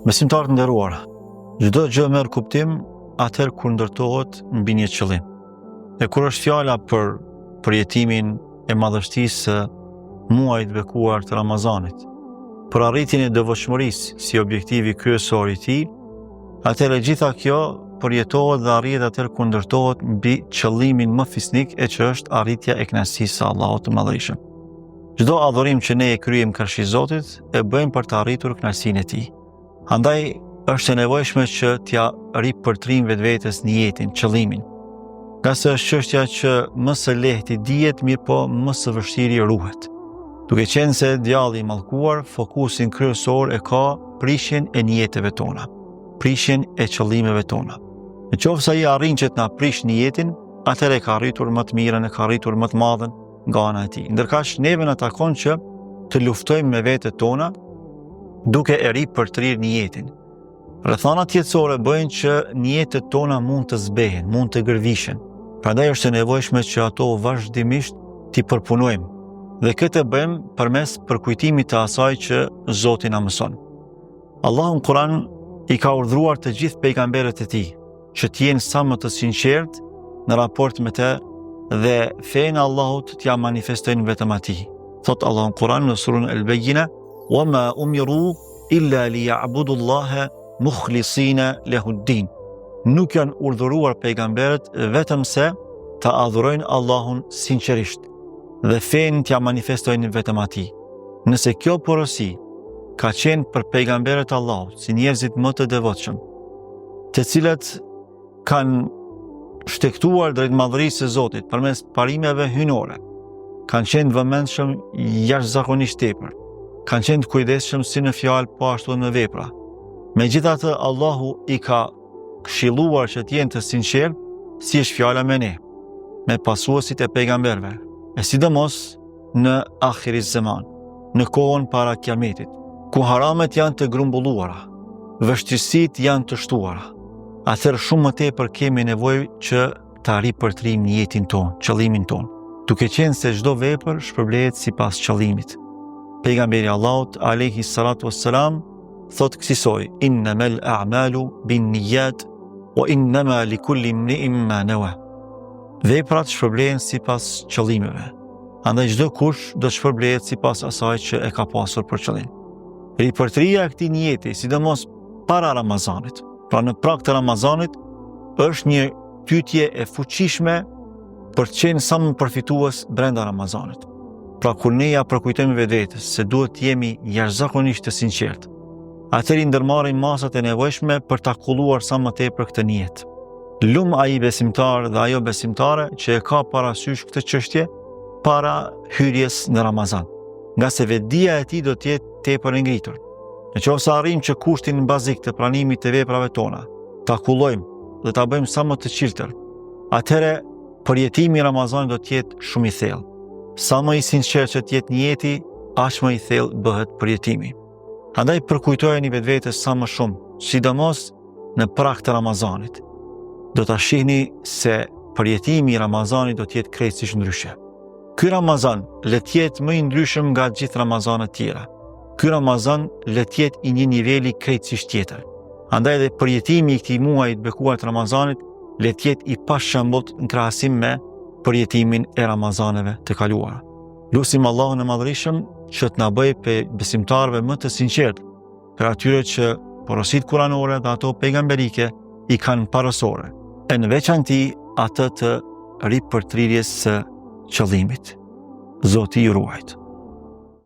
Besimtarë të nderuar, çdo gjë merr kuptim atëherë kur ndërtohet mbi një qëllim. E kur është fjala për përjetimin e madhështisë së muajit të bekuar të Ramazanit, për arritjen e devotshmërisë si objektivi kryesor i tij, atëherë gjitha kjo përjetohet dhe arrihet atëherë kur ndërtohet mbi qëllimin më fisnik, e që është arritja e kënaqësisë së Allahut të Madhërisht. Çdo adhurim që ne e kryejmë karshi Zotit, e bëjmë për të arritur kënaqësinë e tij. Andaj është e nevojshme që t'ja ripërtrim vetvetes niyetin, qëllimin. Nga se është çështja që më së lehti dihet, mirë po më së vështiri ruhet. Duke qenë se djalli i mallkuar fokusin kryesor e ka prishjen e nijeteve tona, prishjen e qëllimeve tona. Nëse ai arrin që t'na prish niyetin, atëherë ka arritur më të mirën, ka arritur më të madhen nga ana e tij. Ndërkaq neve na takon që të luftojmë me vetët tona duke e ripërtrir niyetin. Rrethanat jetësore bëjnë që niyetet tona mund të zbehen, mund të gërvishen. Prandaj është e nevojshme që ato vazhdimisht t'i përpunojmë. Dhe këtë e bëjmë përmes përkujtimit të asaj që Zoti na mëson. Allahu në Kur'an i ka urdhëruar të gjithë pejgamberët e tij që të jenë sa më të sinqertë në raport me të dhe fenë e Allahut t'ja manifestojnë vetëm atij. Thot Allahu në Kur'an në surën Al-Bayyina: "Wa ma umiru illa liya'budu Allaha mukhlisina lahu-d-din." Nuk janë urdhëruar pejgamberët vetëm se ta adhurojnë Allahun sinqerisht dhe fenë t'ja manifestojnë vetëm atij. Nëse kjo porosi ka qenë për pejgamberët e Allahut, si njerëzit më të devotshëm, të cilët kanë shtektuar drejt madhërisë së Zotit përmes parimeve hyjnore, kanë qenë vëmendshëm jashtëzakonisht tepër, kanë qenë të kujdesshëm si në fjalë po ashtu në vepra. Megjithatë, Allahu i ka këshilluar që të jenë të sinqertë, si është fjala me ne, me pasuesit e pejgamberëve, e sidomos në akhiriz zaman, në kohën para kiametit, ku haramet janë të grumbulluara, vështirësitë janë të shtuara. Atëherë shumë më tepër kemi nevojë që ta ripërtrim niyetin ton, qëllimin ton, duke qenë se çdo vepër shpërblehet sipas qëllimit. Pejgamberi Allahut alayhi salatu wassalam thot kësaj: "Innamal a'malu bin-niyyat wa innama likulli imri'in ma nawa." Veprat shpërblehen sipas qëllimeve. Andaj çdo kush do të shpërblehet sipas asaj që e ka pasur për qëllim. Ripërtria e këtij niyeti, sidomos para Ramazanit, pra në prag të Ramazanit, është një pyetje e fuqishme për të qenë sa më përfitues brenda Ramazanit. Pra kur ne ja përkujtojmë vetvetes se duhet të jemi jashtëzakonisht të sinqertë, atëherë ndërmarrim masat e nevojshme për ta kulluar sa më tepër këtë nijet. Lum ai besimtar dhe ajo besimtare që e ka parasysh këtë çështje para hyrjes në Ramazan, nga se vetdia e tij do të jetë tepër e ngritur. Nëse arrijmë që kushtin bazik të pranimit të veprave tona ta kullojmë dhe ta bëjmë sa më të çiltër, atëherë përjetimi i Ramazanit do të jetë shumë i thellë. Sa më i sinqert që të jetë niyeti, aq më i thellë bëhet përjetimi. Andaj përkujtojeni vetvetes sa më shumë, sidomos në prag të Ramazanit. Do ta shihni se përjetimi i Ramazanit do të jetë krejtësisht ndryshe. Ky Ramazan le të jetë më i ndryshëm nga gjithë Ramazanët tjera. Ky Ramazan le të jetë i një niveli krejtësisht tjetër. Andaj dhe përjetimi i këtij muaji të bekuar të Ramazanit le të jetë i pashembull në krahasim me përjetimin e Ramazaneve të kaluara. Lutim Allahun e Madhërisëm që të na bëjë pe besimtarëve më të sinqertë, për atyre që porositë kuranore dhe ato pejgamberike i kanë parësore, e në veçanti atë të ripërtrirjes së qëllimit. Zoti ju ruajt.